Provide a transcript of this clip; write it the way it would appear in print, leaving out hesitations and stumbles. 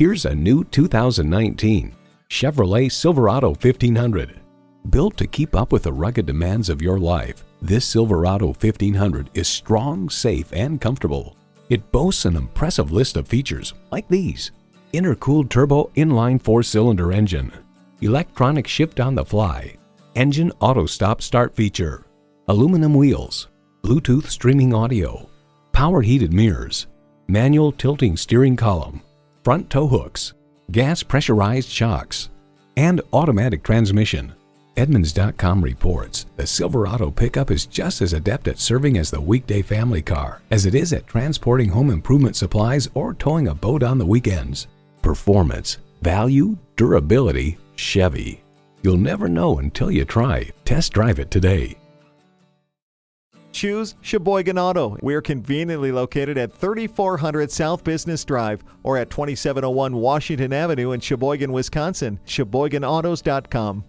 Here's a new 2019 Chevrolet Silverado 1500. Built to keep up with the rugged demands of your life, this Silverado 1500 is strong, safe, and comfortable. It boasts an impressive list of features like these: intercooled turbo inline 4-cylinder engine, electronic shift on the fly, engine auto stop start feature, aluminum wheels, Bluetooth streaming audio, power heated mirrors, manual tilting steering column, front tow hooks, gas pressurized shocks, and automatic transmission. Edmunds.com reports the Silverado pickup is just as adept at serving as the weekday family car as it is at transporting home improvement supplies or towing a boat on the weekends. Performance, value, durability, Chevy. You'll never know until you try. Test drive it today. Choose Sheboygan Auto. We're conveniently located at 3400 South Business Drive or at 2701 Washington Avenue in Sheboygan, Wisconsin. SheboyganAutos.com.